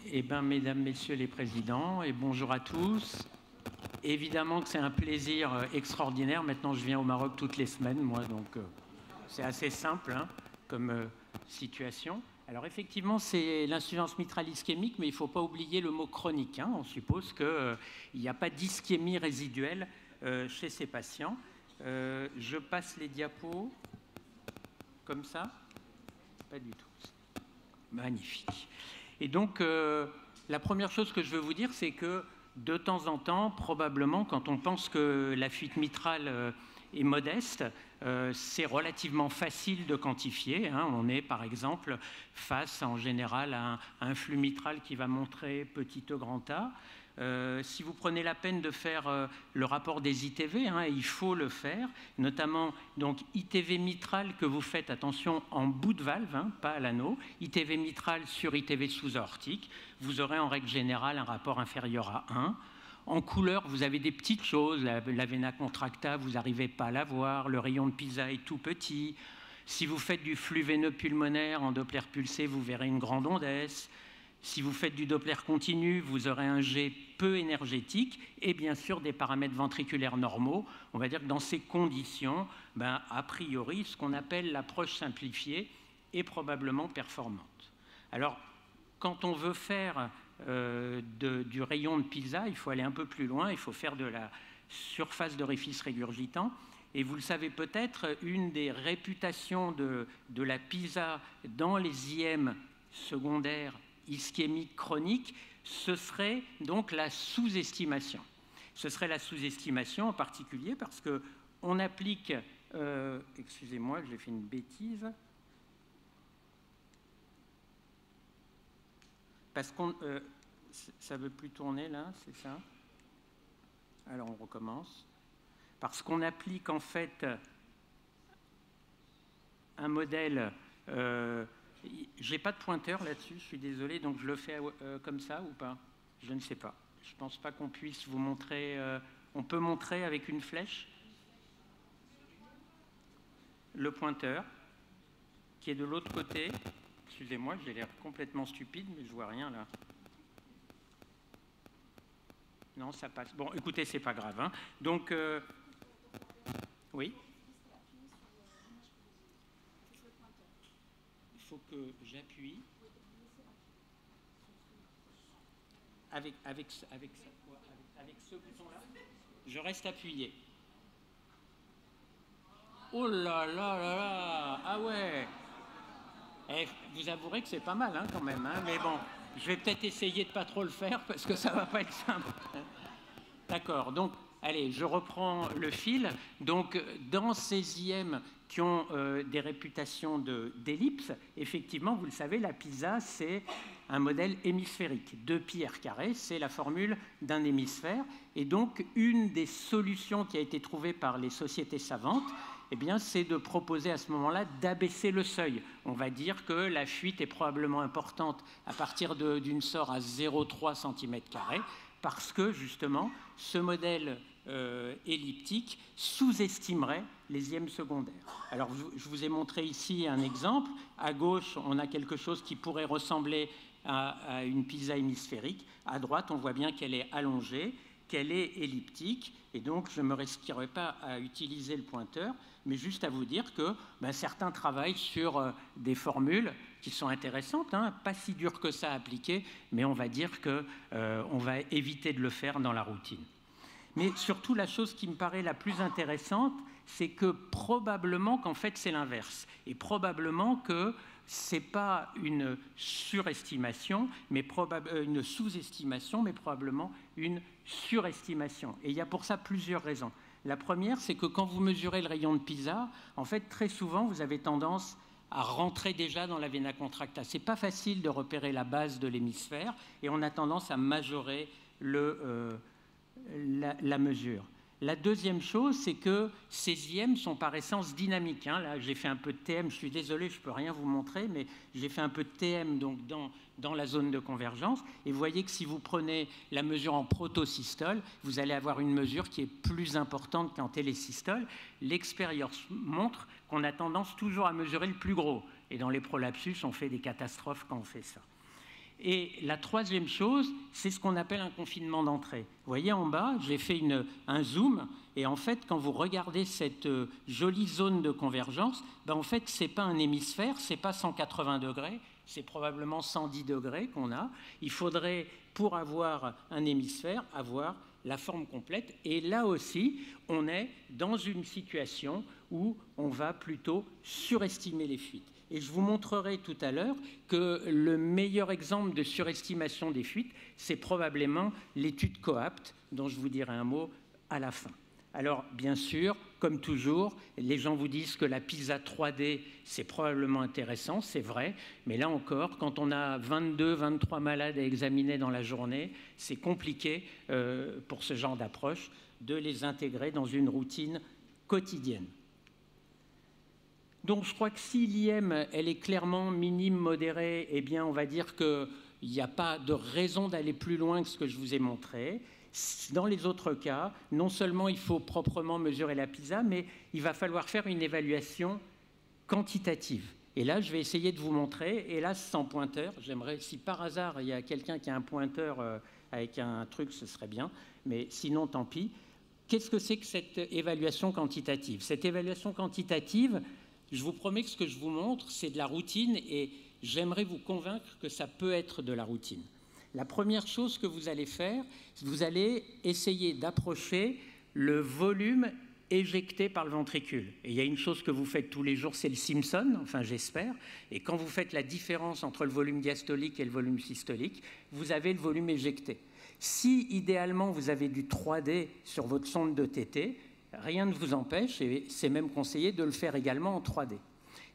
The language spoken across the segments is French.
Eh bien, mesdames, messieurs les présidents, et bonjour à tous. Évidemment que c'est un plaisir extraordinaire. Maintenant, je viens au Maroc toutes les semaines, moi, donc c'est assez simple hein, comme situation. Alors, effectivement, c'est l'insuffisance mitrale ischémique, mais il ne faut pas oublier le mot chronique. Hein. On suppose qu'il n'y a pas d'ischémie résiduelle chez ces patients. Je passe les diapos comme ça. Pas du tout. Magnifique. Et donc, la première chose que je veux vous dire, c'est que de temps en temps, probablement, quand on pense que la fuite mitrale est modeste, c'est relativement facile de quantifier. Hein. On est, par exemple, face, en général, à un flux mitral qui va montrer petit e grand A. Si vous prenez la peine de faire le rapport des ITV, hein, il faut le faire, notamment donc ITV mitral que vous faites, attention, en bout de valve, hein, pas à l'anneau, ITV mitral sur ITV sous-aortique, vous aurez en règle générale un rapport inférieur à 1. En couleur, vous avez des petites choses, la vena contracta, vous n'arrivez pas à la voir, le rayon de Pisa est tout petit. Si vous faites du flux veineux pulmonaire en Doppler pulsé, vous verrez une grande onde S. Si vous faites du Doppler continu, vous aurez un G peu énergétique et bien sûr des paramètres ventriculaires normaux. On va dire que dans ces conditions, a priori, ce qu'on appelle l'approche simplifiée est probablement performante. Alors, quand on veut faire du rayon de Pisa, il faut aller un peu plus loin, il faut faire de la surface d'orifice régurgitant. Et vous le savez peut-être, une des réputations de la Pisa dans les IM secondaires ischémique chronique, ce serait donc la sous-estimation. Ce serait la sous-estimation en particulier parce qu'on applique... excusez-moi, j'ai fait une bêtise. Parce qu'on... ça ne veut plus tourner là, c'est ça? Alors on recommence. Parce qu'on applique en fait un modèle... j'ai pas de pointeur là-dessus, je suis désolé, donc je le fais comme ça ou pas? Je ne sais pas. Je ne pense pas qu'on puisse vous montrer... on peut montrer avec une flèche le pointeur qui est de l'autre côté. Excusez-moi, j'ai l'air complètement stupide, mais je vois rien là. Non, ça passe. Bon, écoutez, c'est pas grave. Hein. Donc, oui. Il faut que j'appuie avec ce bouton-là. Je reste appuyé. Oh là là là là! Ah ouais! Eh, vous avouerez que c'est pas mal hein, quand même, hein, mais bon, je vais peut-être essayer de pas trop le faire parce que ça va pas être simple. D'accord, donc, allez, je reprends le fil. Donc, dans ces IM qui ont des réputations d'ellipse, effectivement, vous le savez, la Pisa, c'est un modèle hémisphérique. 2πr², c'est la formule d'un hémisphère. Et donc, une des solutions qui a été trouvée par les sociétés savantes, eh bien, c'est de proposer à ce moment-là d'abaisser le seuil. On va dire que la fuite est probablement importante à partir d'une SOR à 0,3 cm², parce que, justement, ce modèle elliptique sous-estimerait les IM secondaires. Alors, je vous ai montré ici un exemple. À gauche, on a quelque chose qui pourrait ressembler à une Pisa hémisphérique. À droite, on voit bien qu'elle est allongée, qu'elle est elliptique, et donc je ne me risquerai pas à utiliser le pointeur, mais juste à vous dire que certains travaillent sur des formules qui sont intéressantes, hein, pas si dures que ça à appliquer, mais on va dire qu'on va éviter de le faire dans la routine. Mais surtout, la chose qui me paraît la plus intéressante, c'est que probablement qu'en fait c'est l'inverse, et probablement que ce n'est pas une surestimation, mais une sous-estimation, mais probablement une surestimation. Et il y a pour ça plusieurs raisons. La première, c'est que quand vous mesurez le rayon de Pisa, en fait, très souvent, vous avez tendance à rentrer déjà dans la vena contracta. Ce n'est pas facile de repérer la base de l'hémisphère, et on a tendance à majorer la mesure. La deuxième chose, c'est que ces IM sont par essence dynamiques. Hein. Là, j'ai fait un peu de TM, je suis désolé, je ne peux rien vous montrer, mais j'ai fait un peu de TM donc, dans la zone de convergence. Et vous voyez que si vous prenez la mesure en protosystole, vous allez avoir une mesure qui est plus importante qu'en télésystole. L'expérience montre qu'on a tendance toujours à mesurer le plus gros. Et dans les prolapsus, on fait des catastrophes quand on fait ça. Et la troisième chose, c'est ce qu'on appelle un confinement d'entrée. Vous voyez en bas, j'ai fait un zoom, et en fait, quand vous regardez cette jolie zone de convergence, ben en fait, ce n'est pas un hémisphère, ce n'est pas 180 degrés, c'est probablement 110 degrés qu'on a. Il faudrait, pour avoir un hémisphère, avoir la forme complète. Et là aussi, on est dans une situation où on va plutôt surestimer les fuites. Et je vous montrerai tout à l'heure que le meilleur exemple de surestimation des fuites, c'est probablement l'étude COAPT, dont je vous dirai un mot à la fin. Alors, bien sûr, comme toujours, les gens vous disent que la PISA 3D, c'est probablement intéressant, c'est vrai, mais là encore, quand on a 22, 23 malades à examiner dans la journée, c'est compliqué pour ce genre d'approche de les intégrer dans une routine quotidienne. Donc, je crois que si l'IM, elle est clairement minime, modérée, eh bien, on va dire qu'il n'y a pas de raison d'aller plus loin que ce que je vous ai montré. Dans les autres cas, non seulement il faut proprement mesurer la PISA, mais il va falloir faire une évaluation quantitative. Et là, je vais essayer de vous montrer, hélas sans pointeur. J'aimerais, si par hasard, il y a quelqu'un qui a un pointeur avec un truc, ce serait bien, mais sinon, tant pis. Qu'est-ce que c'est que cette évaluation quantitative? Cette évaluation quantitative, je vous promets que ce que je vous montre, c'est de la routine et j'aimerais vous convaincre que ça peut être de la routine. La première chose que vous allez faire, vous allez essayer d'approcher le volume éjecté par le ventricule. Et il y a une chose que vous faites tous les jours, c'est le Simpson, enfin j'espère, et quand vous faites la différence entre le volume diastolique et le volume systolique, vous avez le volume éjecté. Si idéalement vous avez du 3D sur votre sonde de TT, rien ne vous empêche, et c'est même conseillé, de le faire également en 3D.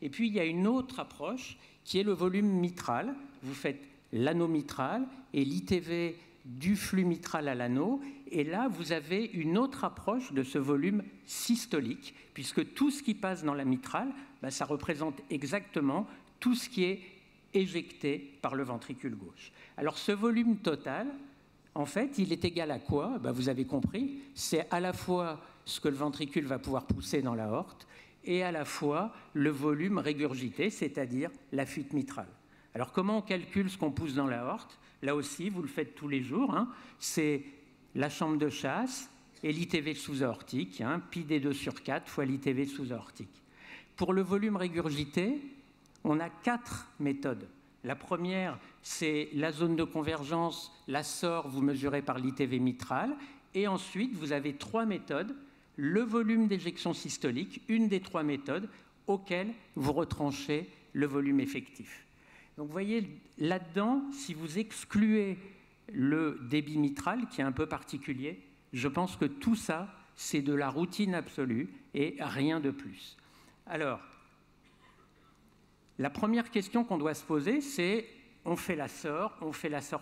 Et puis, il y a une autre approche qui est le volume mitral. Vous faites l'anneau mitral et l'ITV du flux mitral à l'anneau. Et là, vous avez une autre approche de ce volume systolique, puisque tout ce qui passe dans la mitrale, ça représente exactement tout ce qui est éjecté par le ventricule gauche. Alors, ce volume total, en fait, il est égal à quoi? Vous avez compris, c'est à la fois ce que le ventricule va pouvoir pousser dans l'aorte et à la fois le volume régurgité, c'est-à-dire la fuite mitrale. Alors, comment on calcule ce qu'on pousse dans l'aorte? Là aussi, vous le faites tous les jours. C'est la chambre de chasse et l'ITV sous-aortique, pi d2 sur 4 fois l'ITV sous-aortique. Pour le volume régurgité, on a 4 méthodes. La première, c'est la zone de convergence, la SOR, vous mesurez par l'ITV mitral. Et ensuite, vous avez 3 méthodes. Le volume d'éjection systolique, une des 3 méthodes, auxquelles vous retranchez le volume effectif. Donc vous voyez, là-dedans, si vous excluez le débit mitral, qui est un peu particulier, je pense que tout ça, c'est de la routine absolue et rien de plus. Alors, la première question qu'on doit se poser, c'est on fait la SOR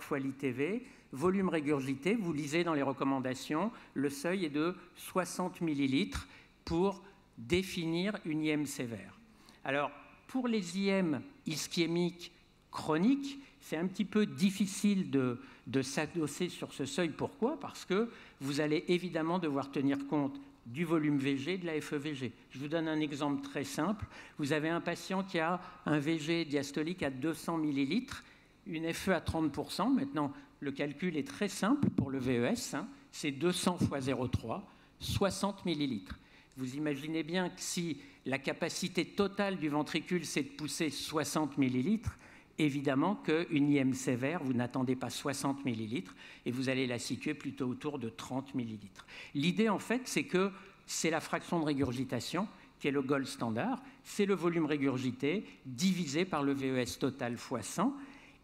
fois l'ITV, volume régurgité, vous lisez dans les recommandations, le seuil est de 60 millilitres pour définir une IM sévère. Alors, pour les IM ischémiques chroniques, c'est un petit peu difficile de s'adosser sur ce seuil. Pourquoi? Parce que vous allez évidemment devoir tenir compte du volume VG, de la FEVG. Je vous donne un exemple très simple. Vous avez un patient qui a un VG diastolique à 200 millilitres, une FE à 30%. Maintenant, le calcul est très simple pour le VES. C'est 200 fois 0,3, 60 millilitres. Vous imaginez bien que si la capacité totale du ventricule, c'est de pousser 60 millilitres, évidemment qu'une IM sévère, vous n'attendez pas 60 millilitres et vous allez la situer plutôt autour de 30 millilitres. L'idée, en fait, c'est que c'est la fraction de régurgitation qui est le gold standard, c'est le volume régurgité divisé par le VES total fois 100.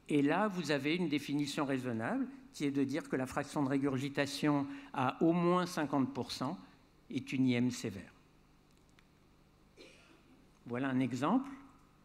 Et là, vous avez une définition raisonnable qui est de dire que la fraction de régurgitation à au moins 50% est une IM sévère. Voilà un exemple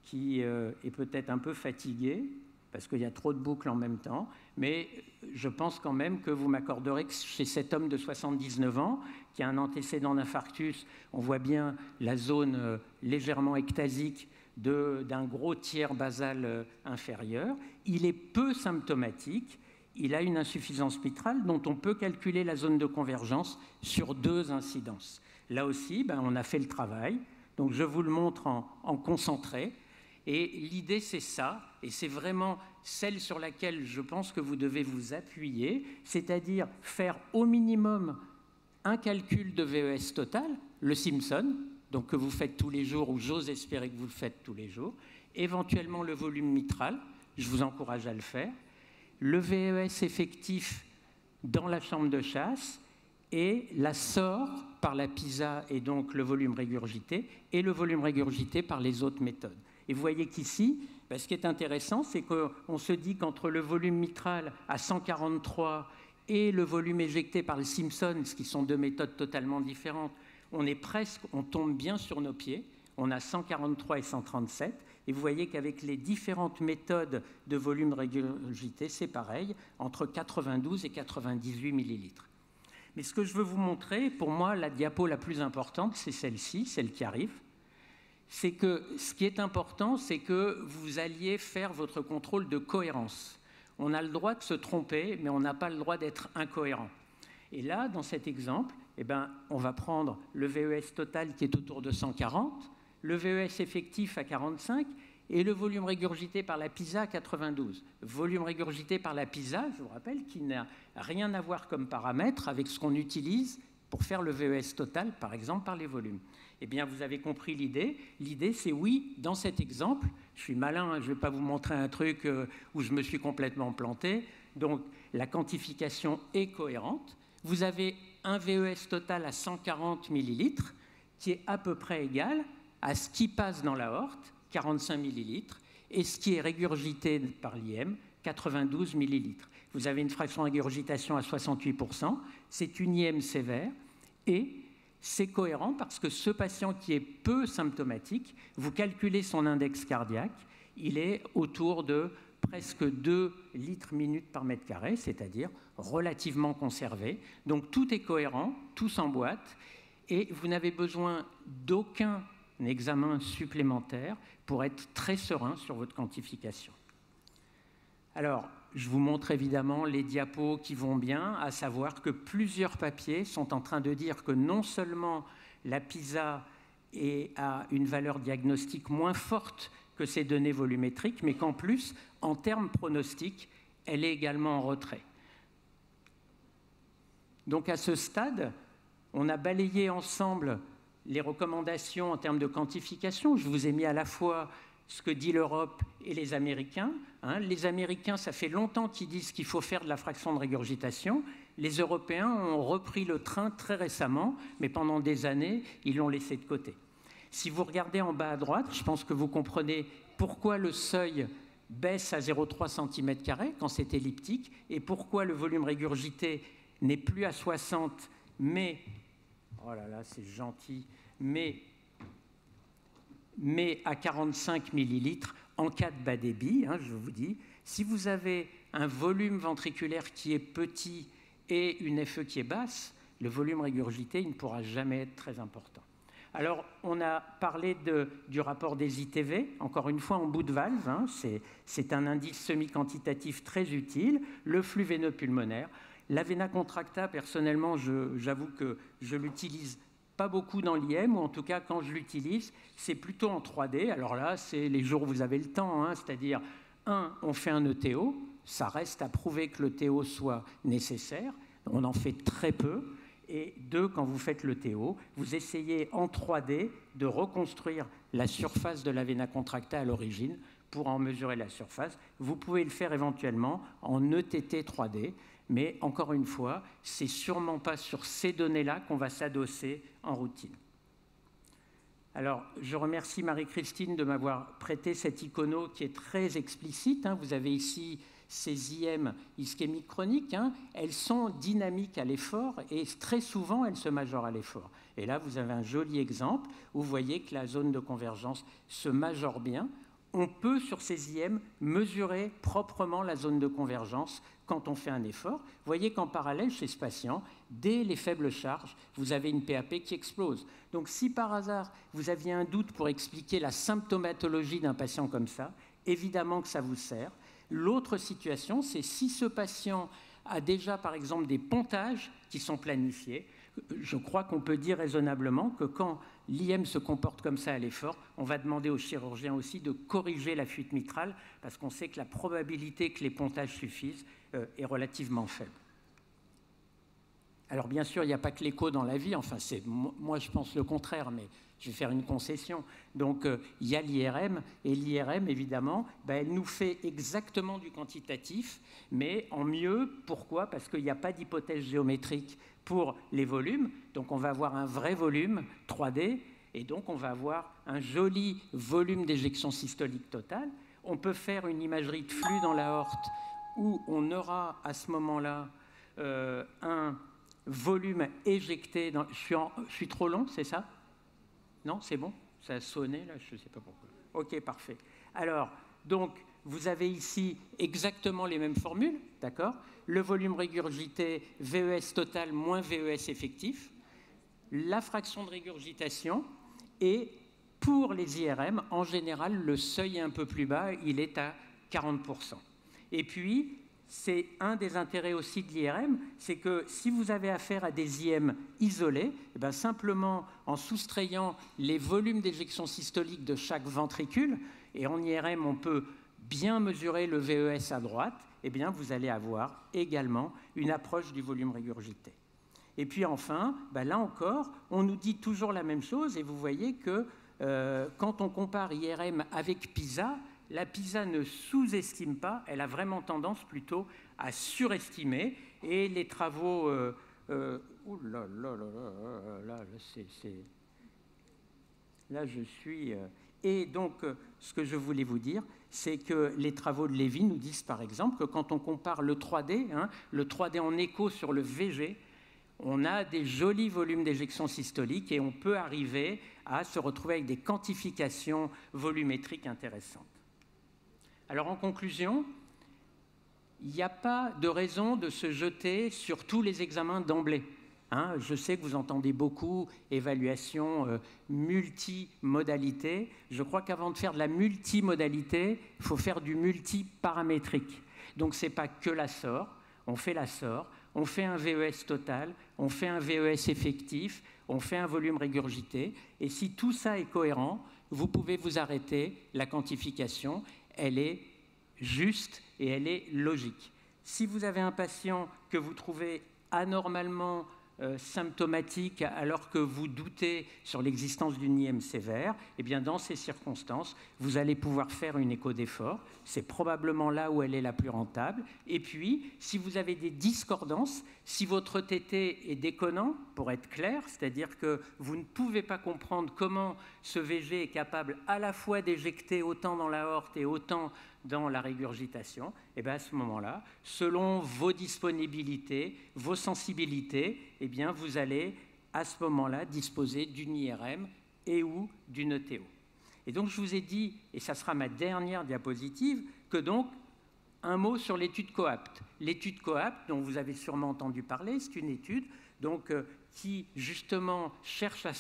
qui est peut-être un peu fatigué, parce qu'il y a trop de boucles en même temps, mais je pense quand même que vous m'accorderez que chez cet homme de 79 ans, qui a un antécédent d'infarctus, on voit bien la zone légèrement ectasique d'un gros tiers basal inférieur. Il est peu symptomatique, il a une insuffisance mitrale dont on peut calculer la zone de convergence sur 2 incidences. Là aussi, on a fait le travail, donc je vous le montre en concentré. Et l'idée, c'est ça, et c'est vraiment celle sur laquelle je pense que vous devez vous appuyer, c'est-à-dire faire au minimum un calcul de VES total, le Simpson, donc que vous faites tous les jours, ou j'ose espérer que vous le faites tous les jours, éventuellement le volume mitral, je vous encourage à le faire, le VES effectif dans la chambre de chasse, et la SOR par la PISA et donc le volume régurgité, et le volume régurgité par les autres méthodes. Et vous voyez qu'ici, ce qui est intéressant, c'est qu'on se dit qu'entre le volume mitral à 143 et le volume éjecté par le Simpson, ce qui sont deux méthodes totalement différentes, on tombe bien sur nos pieds, on a 143 et 137, et vous voyez qu'avec les différentes méthodes de volume régurgité, c'est pareil, entre 92 et 98 millilitres. Mais ce que je veux vous montrer, pour moi, la diapo la plus importante, c'est celle-ci, celle qui arrive. C'est que ce qui est important, c'est que vous alliez faire votre contrôle de cohérence. On a le droit de se tromper, mais on n'a pas le droit d'être incohérent. Et là, dans cet exemple, on va prendre le VES total qui est autour de 140, le VES effectif à 45 et le volume régurgité par la PISA à 92. Volume régurgité par la PISA, je vous rappelle, qui n'a rien à voir comme paramètre avec ce qu'on utilise pour faire le VES total, par exemple, par les volumes. Eh bien, vous avez compris l'idée. L'idée, c'est oui, dans cet exemple, je suis malin, je ne vais pas vous montrer un truc où je me suis complètement planté. Donc, la quantification est cohérente. Vous avez un VES total à 140 millilitres qui est à peu près égal à ce qui passe dans l'aorte, 45 millilitres, et ce qui est régurgité par l'IM, 92 millilitres. Vous avez une fraction de régurgitation à 68%, c'est une IM sévère, et c'est cohérent parce que ce patient qui est peu symptomatique, vous calculez son index cardiaque, il est autour de presque 2 litres minutes par mètre carré, c'est-à-dire relativement conservé. Donc tout est cohérent, tout s'emboîte, et vous n'avez besoin d'aucun examen supplémentaire pour être très serein sur votre quantification. Alors, je vous montre évidemment les diapos qui vont bien, à savoir que plusieurs papiers sont en train de dire que non seulement la PISA a une valeur diagnostique moins forte que ces données volumétriques, mais qu'en plus, en termes pronostiques, elle est également en retrait. Donc à ce stade, on a balayé ensemble les recommandations en termes de quantification. Je vous ai mis à la fois ce que dit l'Europe et les Américains. Les Américains, ça fait longtemps qu'ils disent qu'il faut faire de la fraction de régurgitation. Les Européens ont repris le train très récemment, mais pendant des années, ils l'ont laissé de côté. Si vous regardez en bas à droite, je pense que vous comprenez pourquoi le seuil baisse à 0,3 cm² quand c'est elliptique et pourquoi le volume régurgité n'est plus à 60, mais, oh là là, c'est gentil, mais à 45 millilitres en cas de bas débit, je vous dis. Si vous avez un volume ventriculaire qui est petit et une FE qui est basse, le volume régurgité il ne pourra jamais être très important. Alors, on a parlé du rapport des ITV, encore une fois en bout de valve, c'est un indice semi-quantitatif très utile, le flux veineux pulmonaire. La vena contracta, personnellement, j'avoue que je l'utilise pas beaucoup dans l'IM, ou en tout cas, quand je l'utilise, c'est plutôt en 3D. Alors là, c'est les jours où vous avez le temps, c'est-à-dire, on fait un ETO, ça reste à prouver que l'ETO soit nécessaire, on en fait très peu. Et 2, quand vous faites l'ETO, vous essayez en 3D de reconstruire la surface de la vena contracta à l'origine pour en mesurer la surface. Vous pouvez le faire éventuellement en ETT 3D, mais encore une fois, ce n'est sûrement pas sur ces données-là qu'on va s'adosser en routine. Alors, je remercie Marie-Christine de m'avoir prêté cet icono qui est très explicite. Vous avez ici ces IM ischémiques chroniques, elles sont dynamiques à l'effort et très souvent, elles se majorent à l'effort. Et là, vous avez un joli exemple où vous voyez que la zone de convergence se majore bien. On peut, sur ces IM, mesurer proprement la zone de convergence quand on fait un effort. Vous voyez qu'en parallèle, chez ce patient, dès les faibles charges, vous avez une PAP qui explose. Donc, si par hasard, vous aviez un doute pour expliquer la symptomatologie d'un patient comme ça, évidemment que ça vous sert. L'autre situation, c'est si ce patient a déjà, par exemple, des pontages qui sont planifiés. Je crois qu'on peut dire raisonnablement que quand l'IM se comporte comme ça à l'effort, on va demander au chirurgien aussi de corriger la fuite mitrale parce qu'on sait que la probabilité que les pontages suffisent est relativement faible. Alors bien sûr, il n'y a pas que l'écho dans la vie, enfin moi je pense le contraire, mais je vais faire une concession. Donc il y a l'IRM, et l'IRM évidemment, elle nous fait exactement du quantitatif, mais en mieux. Pourquoi? Parce qu'il n'y a pas d'hypothèse géométrique pour les volumes, donc on va avoir un vrai volume 3D, et donc on va avoir un joli volume d'éjection systolique totale. On peut faire une imagerie de flux dans l'aorte où on aura à ce moment-là un volume éjecté. Je suis trop long, c'est ça? Non, c'est bon? Ça a sonné là, je ne sais pas pourquoi. Ok, parfait. Alors, donc, vous avez ici exactement les mêmes formules, d'accord? Le volume régurgité, VES total moins VES effectif, la fraction de régurgitation, et pour les IRM, en général, le seuil est un peu plus bas, il est à 40%. Et puis, c'est un des intérêts aussi de l'IRM, c'est que si vous avez affaire à des IM isolés, simplement en soustrayant les volumes d'éjection systolique de chaque ventricule, et en IRM on peut bien mesurer le VES à droite, vous allez avoir également une approche du volume régurgité. Et puis enfin, là encore, on nous dit toujours la même chose, et vous voyez que quand on compare IRM avec PISA, la PISA ne sous-estime pas, elle a vraiment tendance plutôt à surestimer. Et les travaux... là, je suis... Et donc, ce que je voulais vous dire, c'est que les travaux de Lévy nous disent, par exemple, que quand on compare le 3D, le 3D en écho sur le VG, on a des jolis volumes d'éjection systolique et on peut arriver à se retrouver avec des quantifications volumétriques intéressantes. Alors, en conclusion, il n'y a pas de raison de se jeter sur tous les examens d'emblée. Je sais que vous entendez beaucoup évaluation multimodalité. Je crois qu'avant de faire de la multimodalité, il faut faire du multiparamétrique. Donc, ce n'est pas que la SOR. On fait la SOR, on fait un VES total, on fait un VES effectif, on fait un volume régurgité. Et si tout ça est cohérent, vous pouvez vous arrêter. La quantification, elle est juste et elle est logique. Si vous avez un patient que vous trouvez anormalement symptomatique alors que vous doutez sur l'existence d'une IM sévère, dans ces circonstances, vous allez pouvoir faire une écho d'effort. C'est probablement là où elle est la plus rentable. Et puis, si vous avez des discordances, si votre TT est déconnant, pour être clair, c'est-à-dire que vous ne pouvez pas comprendre comment ce VG est capable à la fois d'éjecter autant dans l'aorte et autant dans la régurgitation, à ce moment-là, selon vos disponibilités, vos sensibilités, vous allez à ce moment-là disposer d'une IRM et ou d'une ETO. Et donc je vous ai dit, et ça sera ma dernière diapositive, que donc un mot sur l'étude COAPT. L'étude COAPT, dont vous avez sûrement entendu parler, c'est une étude donc, qui justement cherchait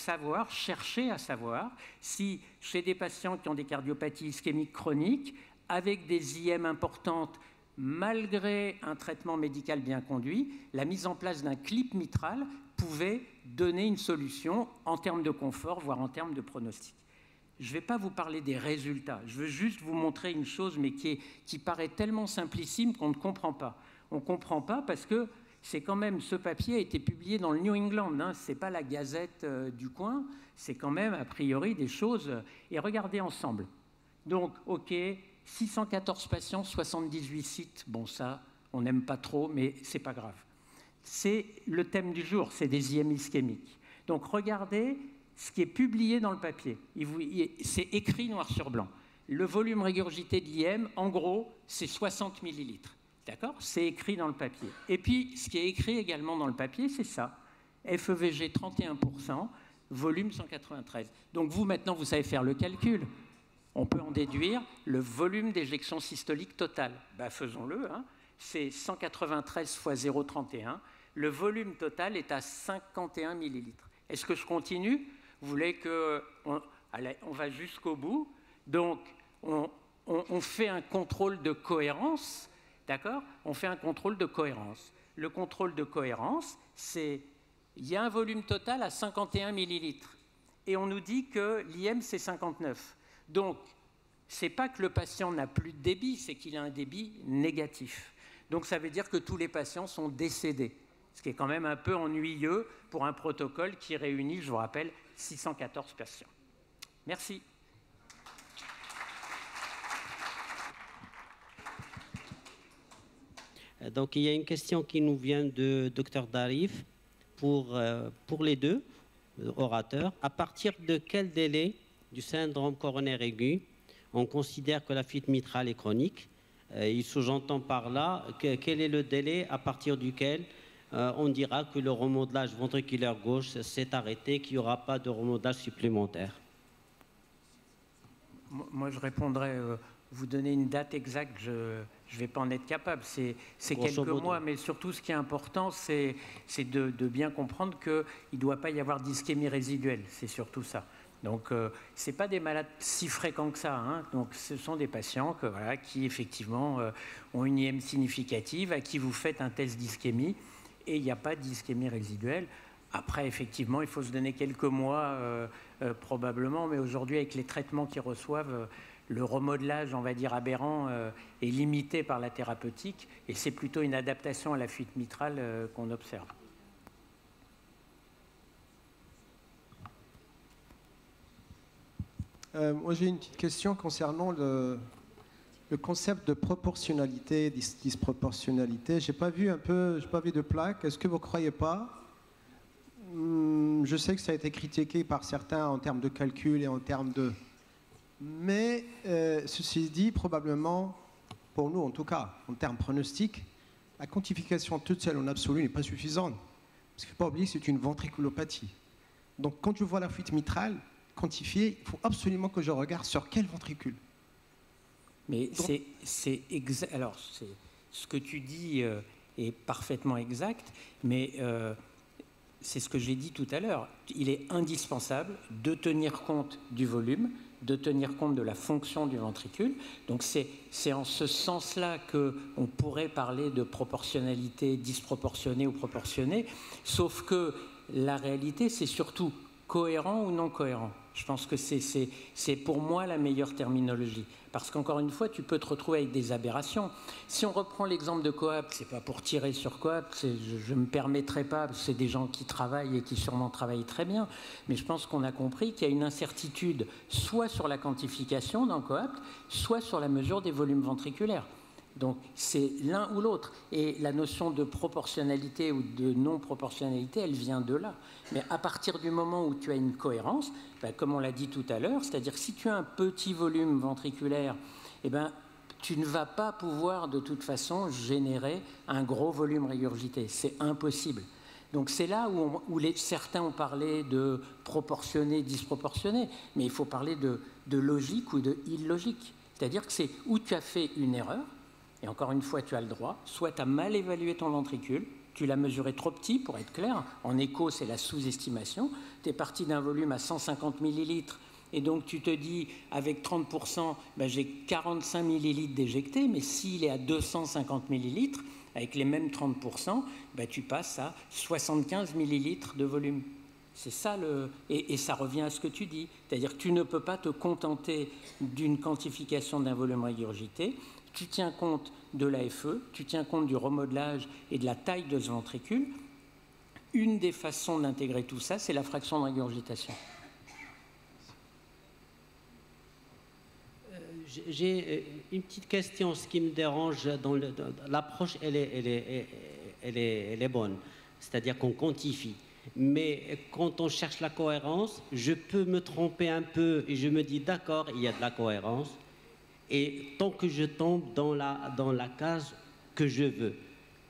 à savoir si chez des patients qui ont des cardiopathies ischémiques chroniques, avec des IM importantes, malgré un traitement médical bien conduit, la mise en place d'un clip mitral pouvait donner une solution en termes de confort, voire en termes de pronostic. Je ne vais pas vous parler des résultats, je veux juste vous montrer une chose, mais qui paraît tellement simplissime qu'on ne comprend pas. On ne comprend pas parce que c'est quand même, ce papier a été publié dans le New England, ce n'est pas la Gazette du coin, c'est quand même a priori des choses... Et regardez ensemble. Donc, ok, 614 patients, 78 sites. Bon, ça, on n'aime pas trop, mais ce n'est pas grave. C'est le thème du jour, c'est des IM ischémiques. Donc, regardez ce qui est publié dans le papier. C'est écrit noir sur blanc. Le volume régurgité de l'IM, en gros, c'est 60 millilitres. D'accord? C'est écrit dans le papier. Et puis, ce qui est écrit également dans le papier, c'est ça. FEVG 31%, volume 193. Donc, vous, maintenant, vous savez faire le calcul. On peut en déduire le volume d'éjection systolique totale. Faisons-le. C'est 193 fois 0,31. Le volume total est à 51 millilitres. Est-ce que je continue? Vous voulez que... Allez, on va jusqu'au bout. Donc, on fait un contrôle de cohérence. D'accord? On fait un contrôle de cohérence. Le contrôle de cohérence, c'est... Il y a un volume total à 51 millilitres. et on nous dit que l'IM, c'est 59. Donc, ce n'est pas que le patient n'a plus de débit, c'est qu'il a un débit négatif. Donc, ça veut dire que tous les patients sont décédés, ce qui est quand même un peu ennuyeux pour un protocole qui réunit, je vous rappelle, 614 patients. Merci. Donc, il y a une question qui nous vient de Dr Darif pour les deux orateurs. À partir de quel délai du syndrome coronaire aigu on considère que la fuite mitrale est chronique? Il sous-entend par là quel est le délai à partir duquel on dira que le remodelage ventriculaire gauche s'est arrêté, qu'il n'y aura pas de remodelage supplémentaire? Moi, je répondrais, vous donner une date exacte, je ne vais pas en être capable. C'est quelques mois, mais surtout, ce qui est important, c'est de bien comprendre qu'il ne doit pas y avoir d'ischémie résiduelle. C'est surtout ça. Donc, ce n'est pas des malades si fréquents que ça. Hein. Donc, ce sont des patients voilà, qui, effectivement, ont une IM significative, à qui vous faites un test d'ischémie, et il n'y a pas d'ischémie résiduelle. Après, effectivement, il faut se donner quelques mois, probablement, mais aujourd'hui, avec les traitements qu'ils reçoivent, le remodelage, on va dire, aberrant est limité par la thérapeutique, et c'est plutôt une adaptation à la fuite mitrale qu'on observe. Moi, j'ai une petite question concernant le concept de proportionnalité, disproportionnalité. J'ai pas vu de plaque. Est-ce que vous croyez pas? Je sais que ça a été critiqué par certains en termes de calcul et en termes de... Mais ceci dit, probablement, pour nous en tout cas, en termes pronostiques, la quantification toute seule en absolu n'est pas suffisante. Parce qu'il ne faut pas oublier que c'est une ventriculopathie. Donc quand je vois la fuite mitrale quantifiée, il faut absolument que je regarde sur quel ventricule. Mais c'est exact. Alors, ce que tu dis est parfaitement exact, mais c'est ce que j'ai dit tout à l'heure. Il est indispensable de tenir compte du volume, de tenir compte de la fonction du ventricule. Donc, c'est en ce sens-là qu'on pourrait parler de proportionnalité disproportionnée ou proportionnée, sauf que la réalité, c'est surtout cohérent ou non cohérent. Je pense que c'est pour moi la meilleure terminologie. Parce qu'encore une fois, tu peux te retrouver avec des aberrations. Si on reprend l'exemple de Coapt, c'est pas pour tirer sur Coapt, je ne me permettrai pas, parce que c'est des gens qui travaillent et qui sûrement travaillent très bien, mais je pense qu'on a compris qu'il y a une incertitude soit sur la quantification dans Coapt, soit sur la mesure des volumes ventriculaires. Donc c'est l'un ou l'autre. Et la notion de proportionnalité ou de non-proportionnalité, elle vient de là. Mais à partir du moment où tu as une cohérence, ben, comme on l'a dit tout à l'heure, c'est-à-dire si tu as un petit volume ventriculaire, eh ben, tu ne vas pas pouvoir de toute façon générer un gros volume régurgité. C'est impossible. Donc c'est là où certains ont parlé de proportionné, disproportionné, mais il faut parler de logique ou de illogique. C'est-à-dire que c'est où tu as fait une erreur, et encore une fois, tu as le droit, soit tu as mal évalué ton ventricule, tu l'as mesuré trop petit, pour être clair, en écho, c'est la sous-estimation, tu es parti d'un volume à 150 millilitres, et donc tu te dis, avec 30%, ben, j'ai 45 millilitres d'éjectés, mais s'il est à 250 millilitres, avec les mêmes 30%, ben, tu passes à 75 millilitres de volume. C'est ça et ça revient à ce que tu dis, c'est-à-dire que tu ne peux pas te contenter d'une quantification d'un volume régurgité. Tu tiens compte de l'AFE, tu tiens compte du remodelage et de la taille de ce ventricule. Une des façons d'intégrer tout ça, c'est la fraction de régurgitation. J'ai une petite question. Ce qui me dérange dans l'approche, elle est bonne. C'est-à-dire qu'on quantifie. Mais quand on cherche la cohérence, je peux me tromper un peu et je me dis d'accord, il y a de la cohérence. Et tant que je tombe dans la case que je veux.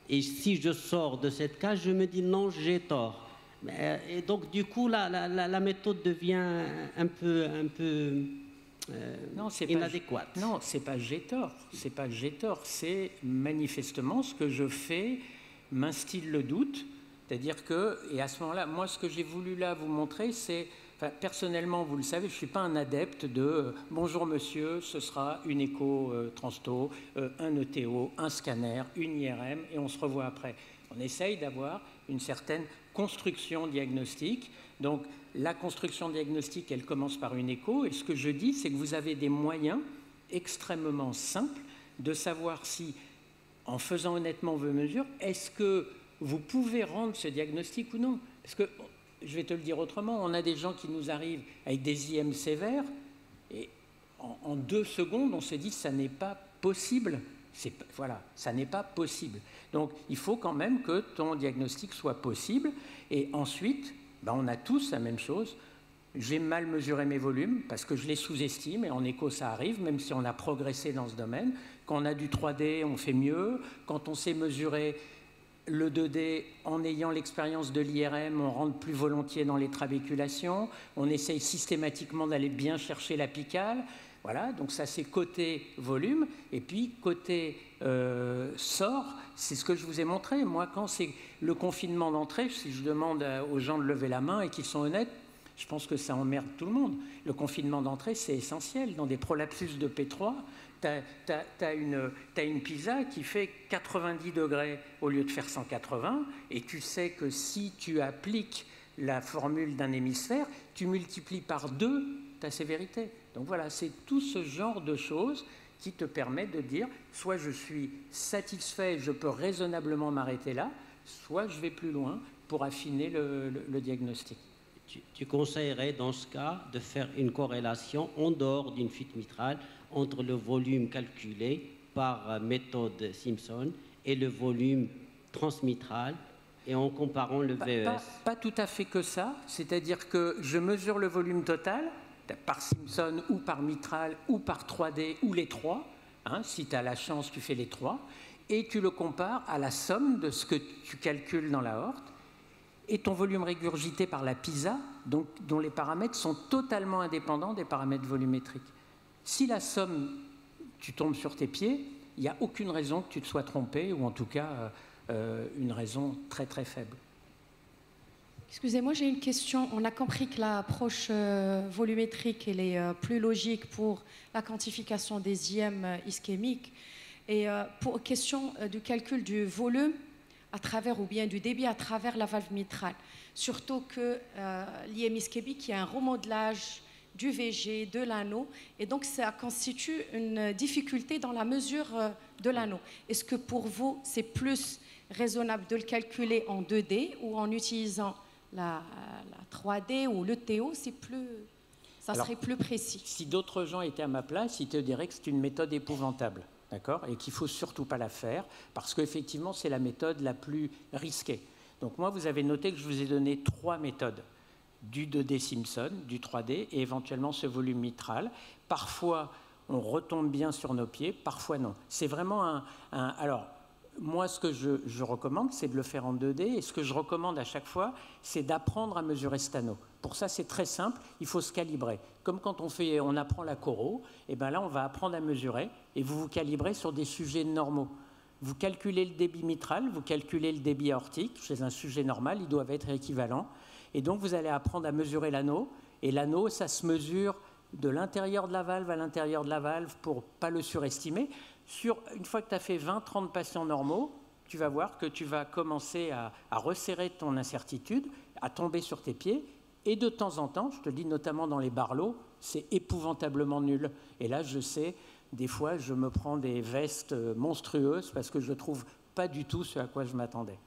Et si je sors de cette case, je me dis non, j'ai tort. Et donc, du coup, la méthode devient un peu inadéquate. Non, c'est pas j'ai tort. C'est pas j'ai tort. C'est manifestement ce que je fais m'instille le doute. C'est-à-dire que, et à ce moment-là, moi, ce que j'ai voulu là vous montrer, c'est Enfin, personnellement, vous le savez, je ne suis pas un adepte de bonjour monsieur, ce sera une écho transto, un ETO, un scanner, une IRM et on se revoit après. On essaye d'avoir une certaine construction diagnostique. Donc la construction diagnostique, elle commence par une écho et ce que je dis, c'est que vous avez des moyens extrêmement simples de savoir si, en faisant honnêtement vos mesures, est-ce que vous pouvez rendre ce diagnostic ou non? Parce que je vais te le dire autrement, on a des gens qui nous arrivent avec des IM sévères et en 2 secondes, on se dit ça n'est pas possible. Voilà, ça n'est pas possible. Donc, il faut quand même que ton diagnostic soit possible. Et ensuite, on a tous la même chose. J'ai mal mesuré mes volumes parce que je les sous-estime et en écho, ça arrive, même si on a progressé dans ce domaine. Quand on a du 3D, on fait mieux. Quand on sait mesurer le 2D, en ayant l'expérience de l'IRM, on rentre plus volontiers dans les trabéculations, on essaye systématiquement d'aller bien chercher l'apicale. Voilà, donc ça c'est côté volume. Et puis côté sort, c'est ce que je vous ai montré. Moi, quand c'est le confinement d'entrée, si je demande aux gens de lever la main et qu'ils sont honnêtes, je pense que ça emmerde tout le monde. Le confinement d'entrée, c'est essentiel. Dans des prolapsus de P3, t'as une pizza qui fait 90 degrés au lieu de faire 180 et tu sais que si tu appliques la formule d'un hémisphère, tu multiplies par 2 ta sévérité. Donc voilà, c'est tout ce genre de choses qui te permet de dire soit je suis satisfait, je peux raisonnablement m'arrêter là, soit je vais plus loin pour affiner le diagnostic. Tu conseillerais dans ce cas de faire une corrélation en dehors d'une fuite mitrale entre le volume calculé par méthode Simpson et le volume transmitral et en comparant le VES? Pas tout à fait que ça, c'est-à-dire que je mesure le volume total par Simpson ou par mitral ou par 3D ou les 3, hein, si tu as la chance tu fais les 3, et tu le compares à la somme de ce que tu calcules dans l'aorte et ton volume régurgité par la PISA, donc, dont les paramètres sont totalement indépendants des paramètres volumétriques. Si la somme, tu tombes sur tes pieds, il n'y a aucune raison que tu te sois trompé, ou en tout cas une raison très très faible. Excusez-moi, j'ai une question. On a compris que l'approche volumétrique elle est plus logique pour la quantification des IM ischémiques. Et pour question du calcul du volume à travers, ou bien du débit à travers la valve mitrale. Surtout que l'IM ischémique, il y a un remodelage du VG, de l'anneau, et donc ça constitue une difficulté dans la mesure de l'anneau. Est-ce que pour vous, c'est plus raisonnable de le calculer en 2D ou en utilisant la 3D ou le TO, ça serait plus précis? Si d'autres gens étaient à ma place, ils te diraient que c'est une méthode épouvantable. D'accord, et qu'il ne faut surtout pas la faire, parce qu'effectivement, c'est la méthode la plus risquée. Donc moi, vous avez noté que je vous ai donné 3 méthodes. Du 2D Simpson, du 3D, et éventuellement ce volume mitral. Parfois, on retombe bien sur nos pieds, parfois non. C'est vraiment alors, moi, ce que je recommande, c'est de le faire en 2D, et ce que je recommande à chaque fois, c'est d'apprendre à mesurer cet anneau. Pour ça, c'est très simple, il faut se calibrer. Comme quand on apprend la choro, et bien là, on va apprendre à mesurer, et vous vous calibrez sur des sujets normaux. Vous calculez le débit mitral, vous calculez le débit aortique, chez un sujet normal, ils doivent être équivalents. Et donc, vous allez apprendre à mesurer l'anneau, et l'anneau, ça se mesure de l'intérieur de la valve à l'intérieur de la valve pour ne pas le surestimer. Une fois que tu as fait 20-30 patients normaux, tu vas voir que tu vas commencer à resserrer ton incertitude, à tomber sur tes pieds, et de temps en temps, je te dis notamment dans les barlots, c'est épouvantablement nul. Et là, je sais, des fois, je me prends des vestes monstrueuses parce que je ne trouve pas du tout ce à quoi je m'attendais.